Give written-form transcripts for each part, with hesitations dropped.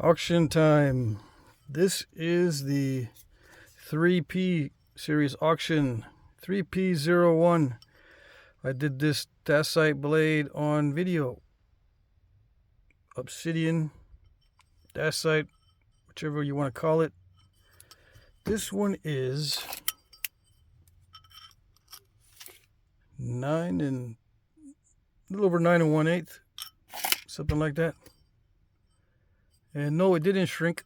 Auction time. This is the 3P series auction, 3P01. I did this dacite blade on video. Obsidian, dacite, whichever you want to call it. This one is 9 and a little over 9 1/8, something like that. And no, it didn't shrink.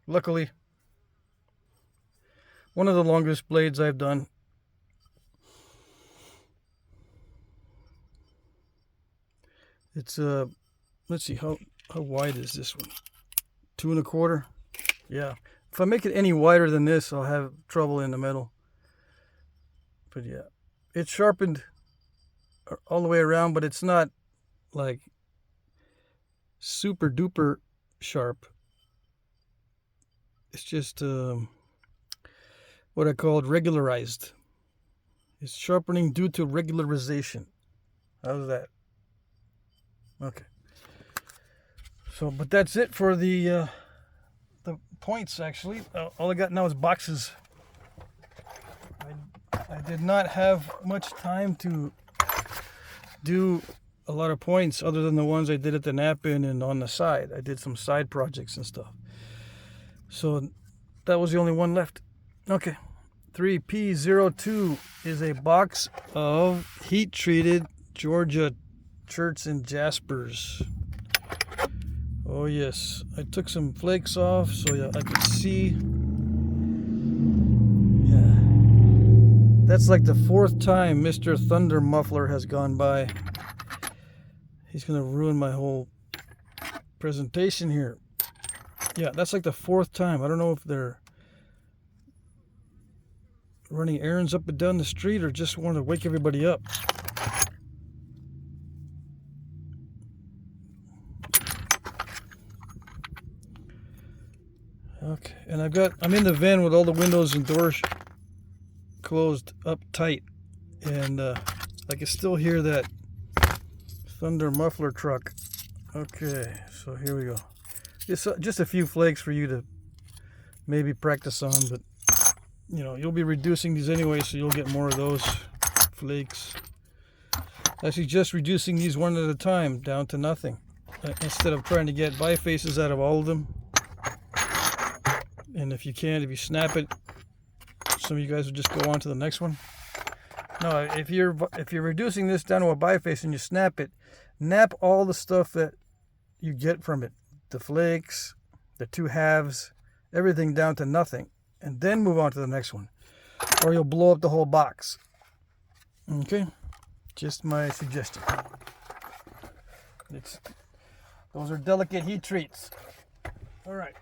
Luckily, one of the longest blades I've done. It's let's see, how wide is this one? 2 1/4. Yeah. If I make it any wider than this, I'll have trouble in the middle. But yeah, it's sharpened all the way around, but it's not like super duper sharp. It's just what I called regularized. It's sharpening due to regularization. How's that? Okay. So, but that's it for the points. Actually, all I got now is boxes. I did not have much time to do a lot of points other than the ones I did at the Knapping and on the side. I did some side projects and stuff. So that was the only one left. Okay. 3P02 is a box of heat-treated Georgia cherts and jaspers. Oh yes. I took some flakes off so I could see. Yeah. That's like the 4th time Mr. Thunder Muffler has gone by. He's going to ruin my whole presentation here. Yeah, that's like the 4th time. I don't know if they're running errands up and down the street or just want to wake everybody up. Okay, and I'm in the van with all the windows and doors closed up tight, and I can still hear that Thunder Muffler truck. Okay, so here we go. Just a few flakes for you to maybe practice on, but you know, you'll be reducing these anyway, so you'll get more of those flakes. Actually, just reducing these one at a time down to nothing, instead of trying to get bifaces out of all of them. And if you snap it, some of you guys will just go on to the next one. No, if you're reducing this down to a biface and you snap it, nap all the stuff that you get from it, the flakes, the 2 halves, everything down to nothing, and then move on to the next one, or you'll blow up the whole box. Okay, just my suggestion. Those are delicate heat treats. All right.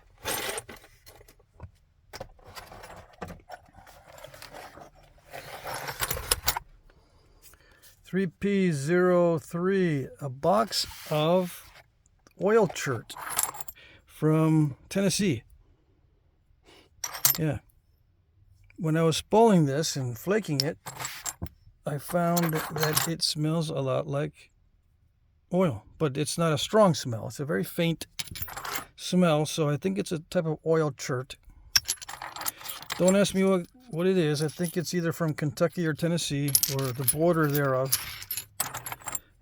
$3P03, a box of oil chert from Tennessee. Yeah. When I was spoiling this and flaking it, I found that it smells a lot like oil, but it's not a strong smell. It's a very faint smell, so I think it's a type of oil chert. Don't ask me what it is. I think it's either from Kentucky or Tennessee or the border thereof.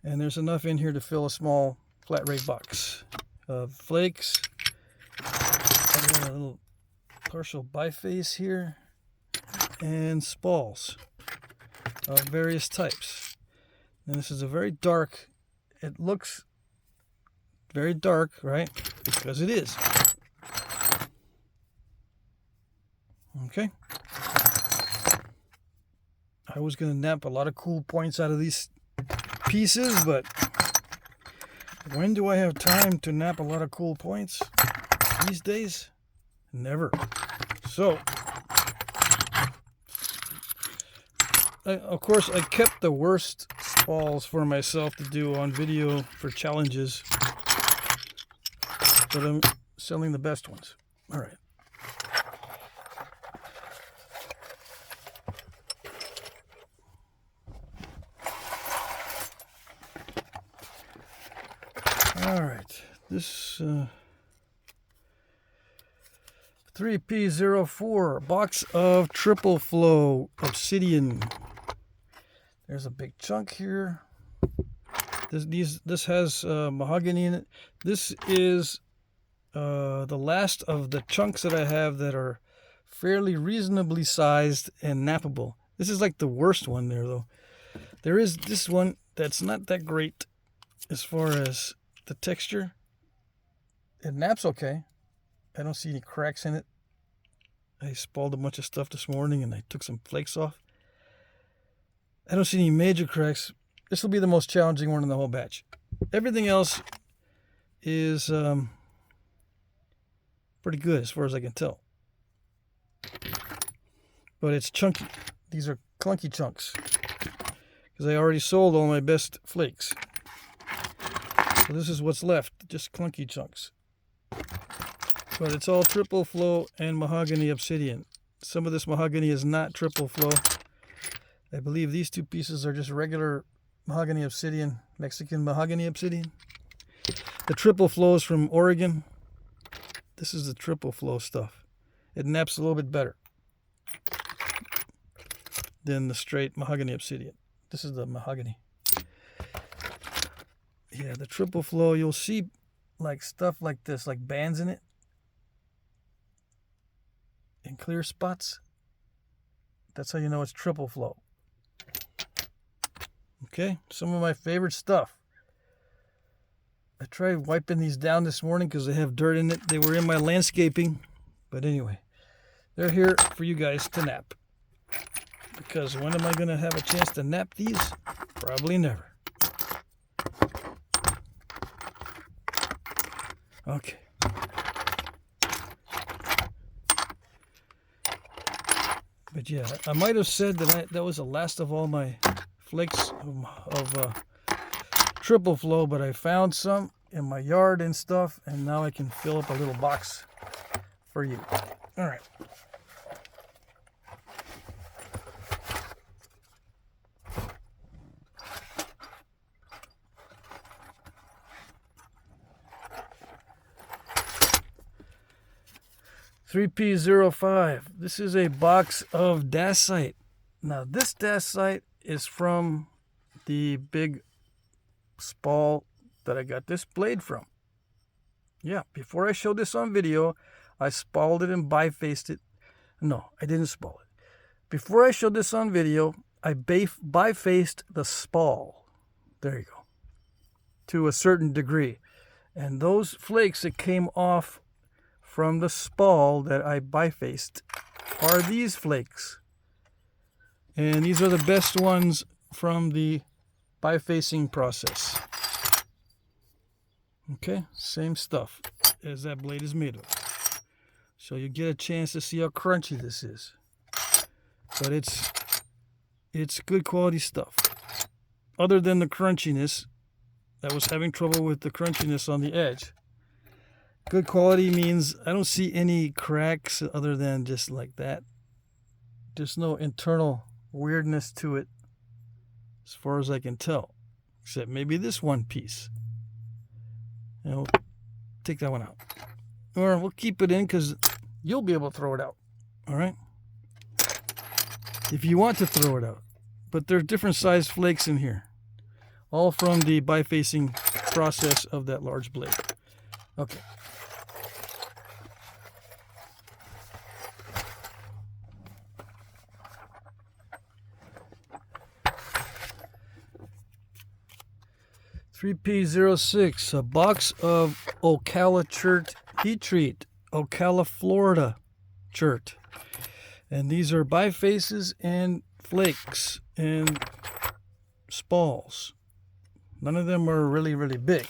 And there's enough in here to fill a small flat rate box. Flakes. I've got a little partial biface here. And spalls of various types. And this is a very dark, it looks very dark, right? Because it is. Okay. I was going to nap a lot of cool points out of these pieces, but when do I have time to nap a lot of cool points these days? Never. So, of course, I kept the worst spalls for myself to do on video for challenges, but I'm selling the best ones. All right. All right, this 3P04, box of triple flow obsidian. There's a big chunk here. This has mahogany in it. This is the last of the chunks that I have that are fairly reasonably sized and nappable. This is like the worst one there, though. There is this one that's not that great as far as the texture. It naps okay. I don't see any cracks in it. I spalled a bunch of stuff this morning and I took some flakes off. I don't see any major cracks. This will be the most challenging one in the whole batch. Everything else is pretty good as far as I can tell. But it's chunky. These are clunky chunks because I already sold all my best flakes. So this is what's left, just clunky chunks. But it's all triple flow and mahogany obsidian. Some of this mahogany is not triple flow. I believe these two pieces are just regular mahogany obsidian, Mexican mahogany obsidian. The triple flow is from Oregon. This is the triple flow stuff. It naps a little bit better than the straight mahogany obsidian. This is the mahogany. Yeah, the triple flow, you'll see like stuff like this, like bands in it. In clear spots. That's how you know it's triple flow. Okay, some of my favorite stuff. I tried wiping these down this morning because they have dirt in it. They were in my landscaping. But anyway, they're here for you guys to nap. Because when am I going to have a chance to nap these? Probably never. Okay. But yeah, I might have said that that was the last of all my flakes of triple flow, but I found some in my yard and stuff, and now I can fill up a little box for you. All right. (3P05). This is a box of dacite. Now this dacite is from the big spall that I got this blade from. Yeah, before I showed this on video, I spalled it and bifaced it. No, I didn't spall it. Before I showed this on video, I bifaced the spall. There you go. To a certain degree. And those flakes that came off from the spall that I bifaced are these flakes. And these are the best ones from the bifacing process. Okay, same stuff as that blade is made of. So you get a chance to see how crunchy this is. But it's good quality stuff. Other than the crunchiness, I was having trouble with the crunchiness on the edge. Good quality means I don't see any cracks other than just like that. There's no internal weirdness to it as far as I can tell. Except maybe this one piece. And we'll take that one out. Or we'll keep it in because you'll be able to throw it out. All right? If you want to throw it out. But there are different size flakes in here. All from the bifacing process of that large blade. Okay. (3P06), a box of Ocala chert heat treat, Ocala, Florida chert. And these are bifaces and flakes and spalls. None of them are really, really big.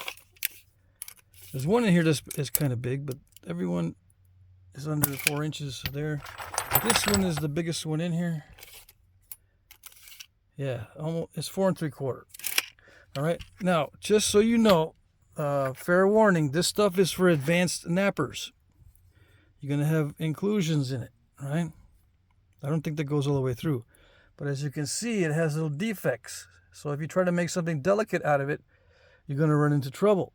There's one in here that's kind of big, but everyone is under 4 inches there. This one is the biggest one in here. Yeah, almost, it's 4 3/4. All right, now, just so you know, fair warning, this stuff is for advanced nappers. You're going to have inclusions in it, right? I don't think that goes all the way through. But as you can see, it has little defects. So if you try to make something delicate out of it, you're going to run into trouble,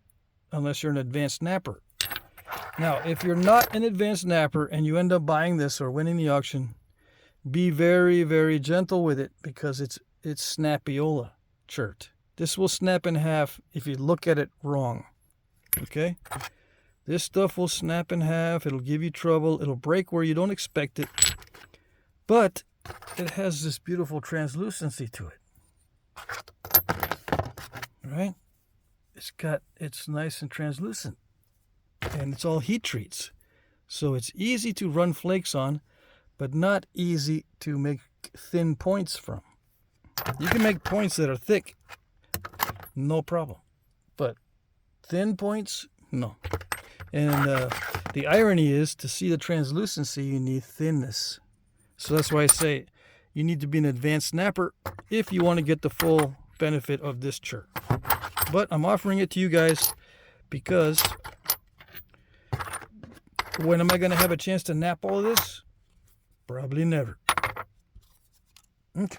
unless you're an advanced napper. Now, if you're not an advanced napper and you end up buying this or winning the auction, be very, very gentle with it because it's Snappiola chert. This will snap in half if you look at it wrong. Okay? This stuff will snap in half. It'll give you trouble. It'll break where you don't expect it. But it has this beautiful translucency to it. Right? It's nice and translucent. And it's all heat treats. So it's easy to run flakes on, but not easy to make thin points from. You can make points that are thick, no problem. But thin points, no. And the irony is, to see the translucency, you need thinness. So that's why I say you need to be an advanced snapper if you want to get the full benefit of this chert. But I'm offering it to you guys because when am I going to have a chance to nap all of this? Probably never. Okay.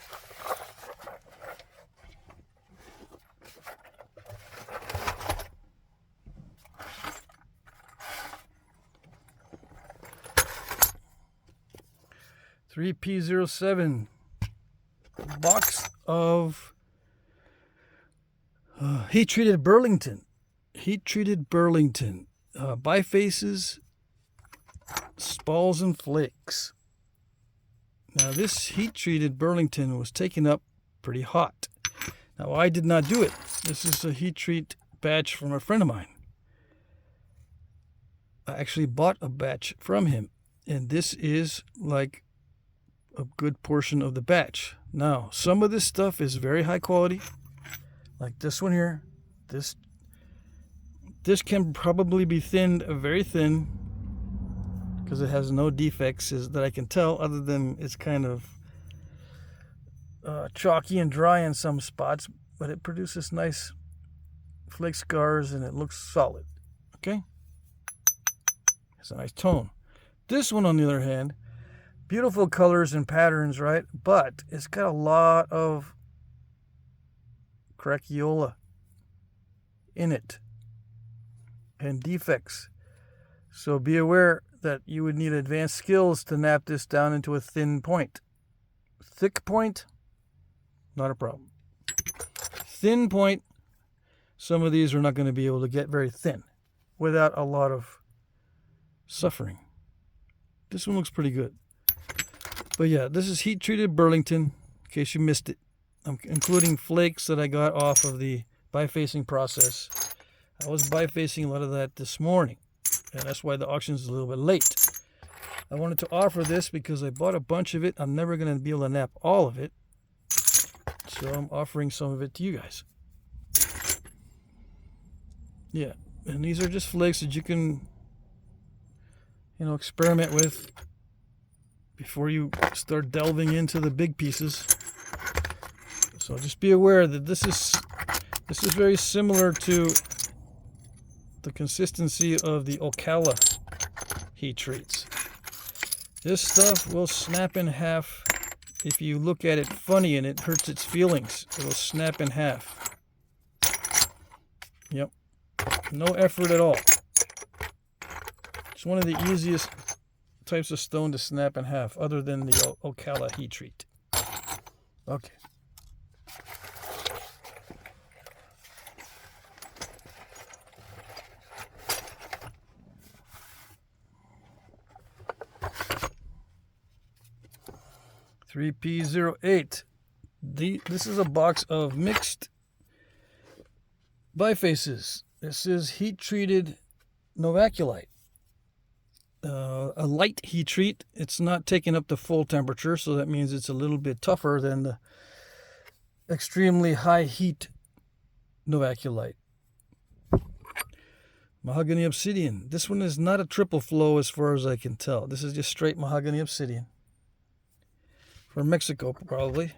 P07 box of heat-treated Burlington. Heat-treated Burlington. Bifaces, spalls, and flakes. Now this heat-treated Burlington was taken up pretty hot. Now I did not do it. This is a heat treat batch from a friend of mine. I actually bought a batch from him, and this is like a good portion of the batch. Now, some of this stuff is very high quality, like this one here. This can probably be thinned very thin because it has no defects that I can tell, other than it's kind of chalky and dry in some spots, but it produces nice flake scars and it looks solid. Okay, it's a nice tone. This one, on the other hand, beautiful colors and patterns, right? But it's got a lot of crackeola in it and defects. So be aware that you would need advanced skills to nap this down into a thin point. Thick point, not a problem. Thin point, some of these are not going to be able to get very thin without a lot of suffering. This one looks pretty good. But yeah, this is heat-treated Burlington, in case you missed it. I'm including flakes that I got off of the bifacing process. I was bifacing a lot of that this morning, and that's why the auction is a little bit late. I wanted to offer this because I bought a bunch of it. I'm never going to be able to nap all of it, so I'm offering some of it to you guys. Yeah, and these are just flakes that you can, experiment with before you start delving into the big pieces. So just be aware that this is very similar to the consistency of the Ocala heat treats. This stuff will snap in half if you look at it funny and it hurts its feelings. It will snap in half. Yep. No effort at all. It's one of the easiest types of stone to snap in half, other than the Ocala heat treat. Okay. P08. This is a box of mixed bifaces. This is heat-treated novaculite. A light heat treat. It's not taking up the full temperature, so that means it's a little bit tougher than the extremely high heat novaculite. Mahogany obsidian. This one is not a triple flow as far as I can tell. This is just straight mahogany obsidian. From Mexico, probably.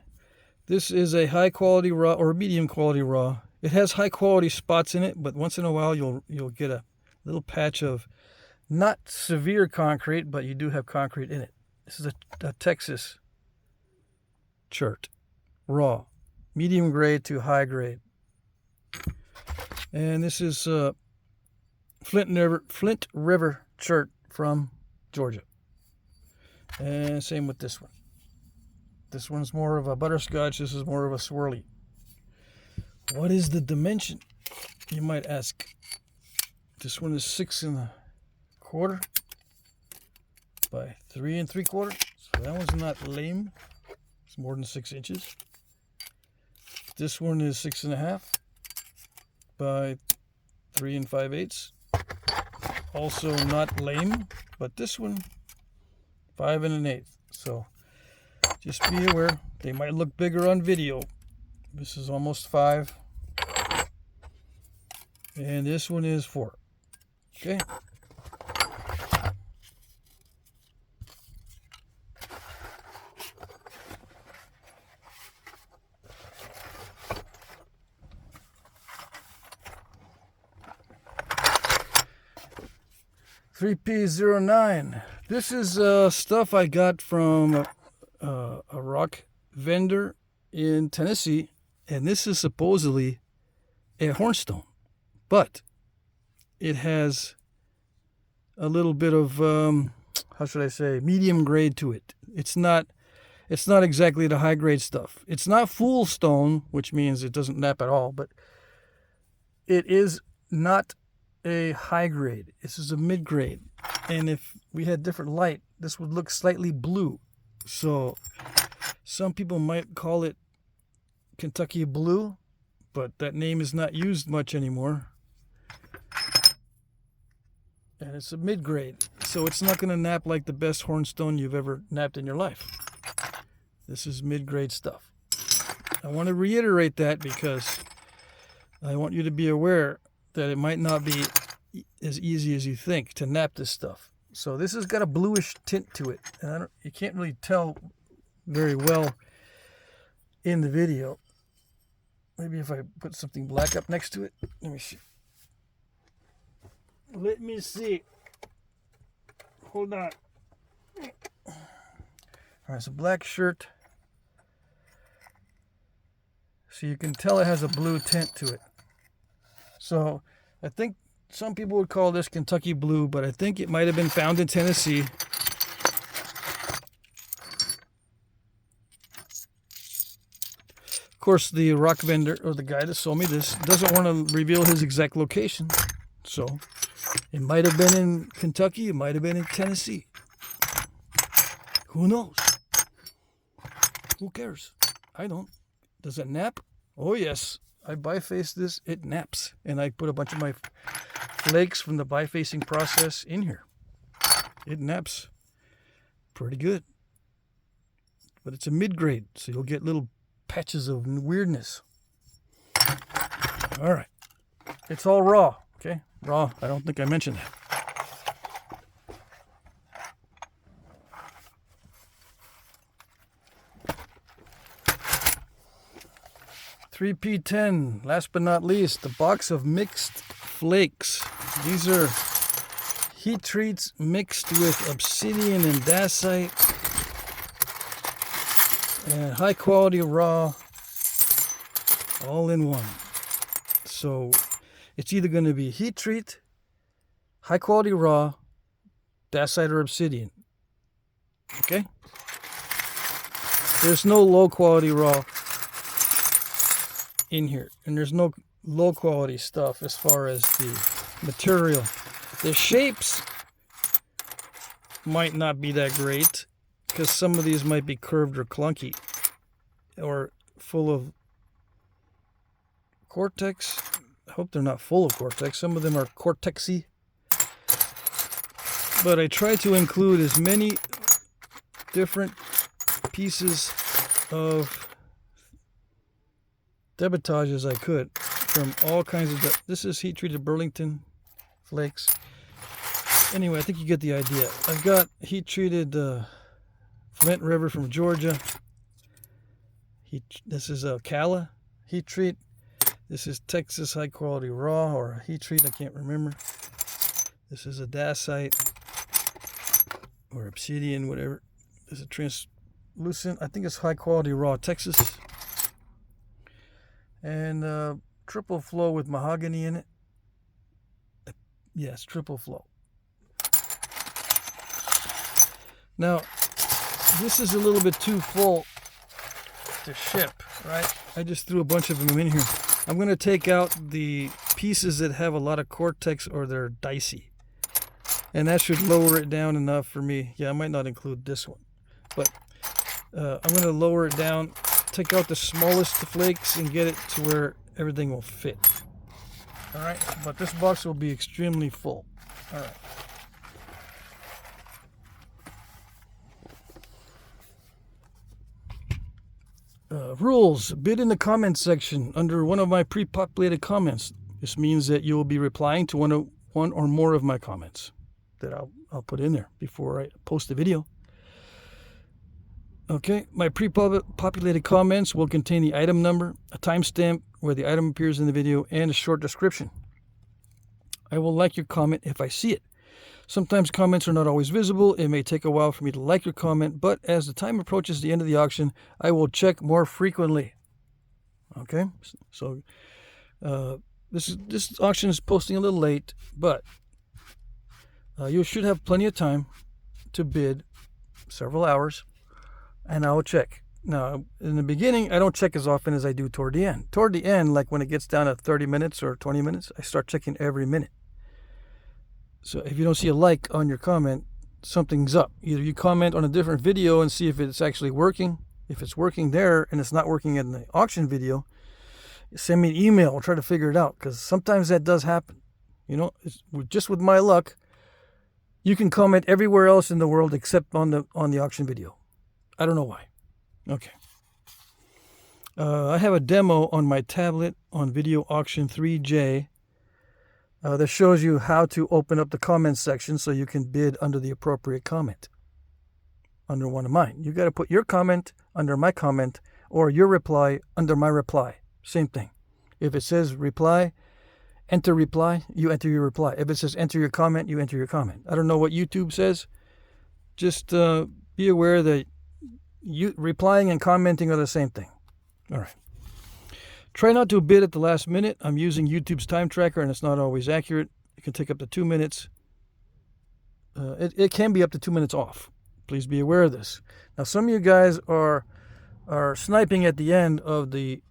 This is a high quality raw or medium quality raw. It has high quality spots in it, but once in a while you'll get a little patch of not severe concrete, but you do have concrete in it. This is a Texas chert, raw, medium grade to high grade. And this is Flint River chert from Georgia. And same with this one. This one's more of a butterscotch. This is more of a swirly. What is the dimension, you might ask? This one is 6 1/4 by 3 3/4. So that one's not lame. It's more than 6 inches. This one is 6 1/2 by 3 5/8. Also not lame, but this one 5 1/8. So just be aware, they might look bigger on video. This is almost 5. And this one is 4. Okay. $3P09. This is stuff I got from a rock vendor in Tennessee, and this is supposedly a hornstone, but it has a little bit of how should I say, medium grade to it. It's not exactly the high grade stuff. It's not full stone, which means it doesn't nap at all, but it is not a high grade. This is a mid grade, and if we had different light, this would look slightly blue. So some people might call it Kentucky blue, but that name is not used much anymore. And it's a mid grade, so it's not going to nap like the best hornstone you've ever napped in your life. This is mid grade stuff. I want to reiterate that because I want you to be aware that it might not be as easy as you think to nap this stuff. So this has got a bluish tint to it, and you can't really tell very well in the video. Maybe if I put something black up next to it. Let me see. Hold on. All right, so black shirt. So you can tell it has a blue tint to it. So I think some people would call this Kentucky blue, but I think it might have been found in Tennessee. Of course, the rock vendor, or the guy that sold me this, doesn't want to reveal his exact location. So it might have been in Kentucky, it might have been in Tennessee. Who knows? Who cares? I don't. Does it nap? Oh yes. I biface this, it naps. And I put a bunch of my flakes from the bifacing process in here. It naps pretty good. But it's a mid-grade, so you'll get little patches of weirdness. All right. It's all raw, okay? Raw. I don't think I mentioned that. $3P10, last but not least, the box of mixed flakes. These are heat treats mixed with obsidian and dacite and high quality raw all in one. So it's either going to be heat treat, high quality raw, dacite, or obsidian. Okay? There's no low quality raw in here, and there's no low quality stuff as far as the material. The shapes might not be that great because some of these might be curved or clunky or full of cortex. I hope they're not full of cortex. Some of them are cortexy, but I try to include as many different pieces of debitage as I could from all kinds of this is heat treated Burlington flakes. Anyway, I think you get the idea. I've got heat treated Flint River from Georgia. This is Ocala heat treat. This is Texas high quality raw or heat treat, I can't remember. This is a dacite or obsidian, whatever. This is a translucent, I think it's high quality raw Texas. And triple flow with mahogany in it. Yes, triple float. Now, this is a little bit too full to ship, right? I just threw a bunch of them in here. I'm going to take out the pieces that have a lot of cortex or they're dicey. And that should lower it down enough for me. Yeah, I might not include this one. But I'm going to lower it down, take out the smallest flakes and get it to where everything will fit. All right, but this box will be extremely full. All right. Rules. Bid in the comments section under one of my pre-populated comments. This means that you will be replying to one or more of my comments that I'll put in there before I post the video. Okay, my pre-populated comments will contain the item number, a timestamp where the item appears in the video, and a short description. I will like your comment if I see it. Sometimes comments are not always visible. It may take a while for me to like your comment, but as the time approaches the end of the auction, I will check more frequently. Okay, so this auction is posting a little late, but you should have plenty of time to bid, several hours, and I will check. Now, in the beginning, I don't check as often as I do toward the end. Toward the end, like when it gets down to 30 minutes or 20 minutes, I start checking every minute. So if you don't see a like on your comment, something's up. Either you comment on a different video and see if it's actually working. If it's working there and it's not working in the auction video, send me an email. I'll try to figure it out, because sometimes that does happen. You know, just with my luck, you can comment everywhere else in the world except on the auction video. I don't know why. Okay. I have a demo on my tablet on Video Auction 3J that shows you how to open up the comments section so you can bid under the appropriate comment, under one of mine. You got to put your comment under my comment or your reply under my reply. Same thing. If it says reply, you enter your reply. If it says enter your comment, you enter your comment. I don't know what YouTube says. Just be aware that replying and commenting are the same thing. All right. Try not to bid at the last minute. I'm using YouTube's time tracker, and it's not always accurate. It can take up to 2 minutes. It can be up to 2 minutes off. Please be aware of this. Now, some of you guys are sniping at the end of the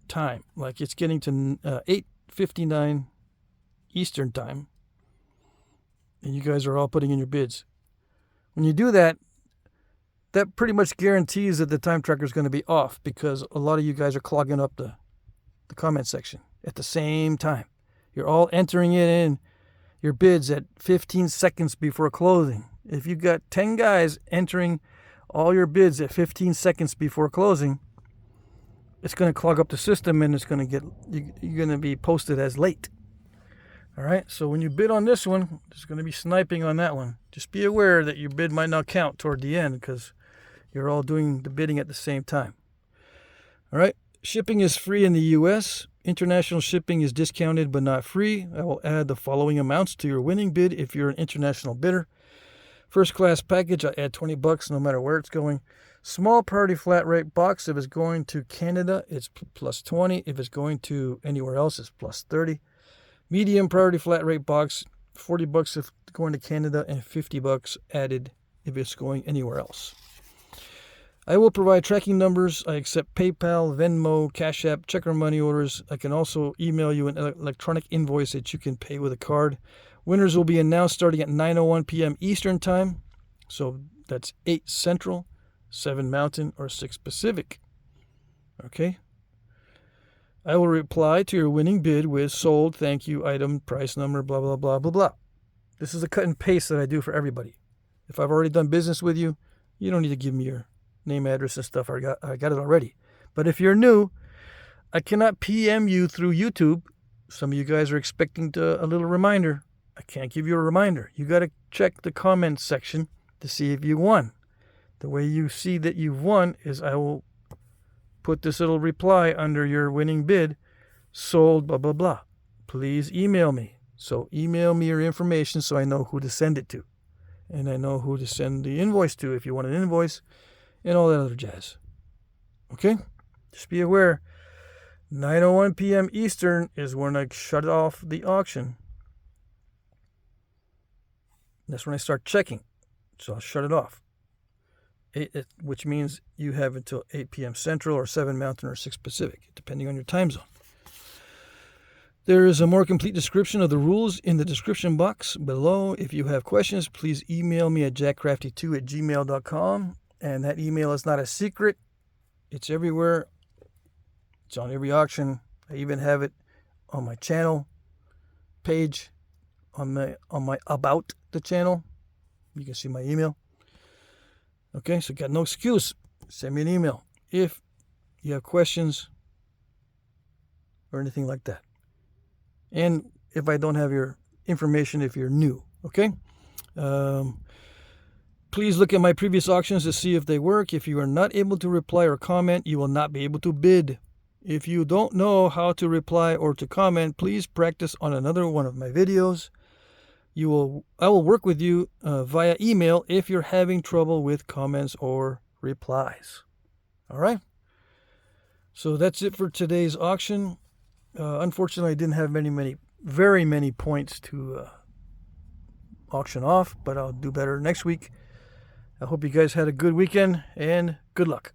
time. Like it's getting to 8:59 Eastern time. And you guys are all putting in your bids. When you do that, that pretty much guarantees that the time tracker is going to be off, because a lot of you guys are clogging up the comment section at the same time. You're all entering it in your bids at 15 seconds before closing. If you've got 10 guys entering all your bids at 15 seconds before closing, it's going to clog up the system, and it's going to get you're going to be posted as late. All right, so when you bid on this one, there's going to be sniping on that one. Just be aware that your bid might not count toward the end, because you're all doing the bidding at the same time. All right, shipping is free in the U.S. International shipping is discounted but not free. I will add the following amounts to your winning bid if you're an international bidder. First class package, I add $20 no matter where it's going. Small priority flat rate box, if it's going to Canada, it's plus 20. If it's going to anywhere else, it's plus 30. Medium priority flat rate box, $40 if going to Canada, and $50 added if it's going anywhere else. I will provide tracking numbers. I accept PayPal, Venmo, Cash App, check or money orders. I can also email you an electronic invoice that you can pay with a card. Winners will be announced starting at 9:01 p.m. Eastern Time. So that's 8 Central, 7 Mountain, or 6 Pacific. Okay? I will reply to your winning bid with sold, thank you, item, price number, blah, blah, blah, blah, blah. This is a cut and paste that I do for everybody. If I've already done business with you, you don't need to give me your name, address, and stuff. I got it already. But if you're new, I cannot PM you through YouTube. Some of you guys are expecting a little reminder. I can't give you a reminder. You got to check the comments section to see if you won. The way you see that you've won is I will put this little reply under your winning bid, sold, blah, blah, blah. Please email me. So email me your information so I know who to send it to. And I know who to send the invoice to if you want an invoice, and all that other jazz. Okay? Just be aware, 9:01 p.m. Eastern is when I shut off the auction. That's when I start checking. So I'll shut it off. Which means you have until 8 p.m. Central or 7 Mountain or 6 Pacific, depending on your time zone. There is a more complete description of the rules in the description box below. If you have questions, please email me at jackcrafty2@gmail.com. And that email is not a secret. It's everywhere. It's on every auction. I even have it on my channel page, on my about the channel. You can see my email. Okay, so got no excuse. Send me an email if you have questions or anything like that. And if I don't have your information, if you're new, okay? Please look at my previous auctions to see if they work. If you are not able to reply or comment, you will not be able to bid. If you don't know how to reply or to comment, please practice on another one of my videos. I will work with you via email if you're having trouble with comments or replies. All right? So that's it for today's auction. Unfortunately, I didn't have very many points to auction off, but I'll do better next week. I hope you guys had a good weekend, and good luck.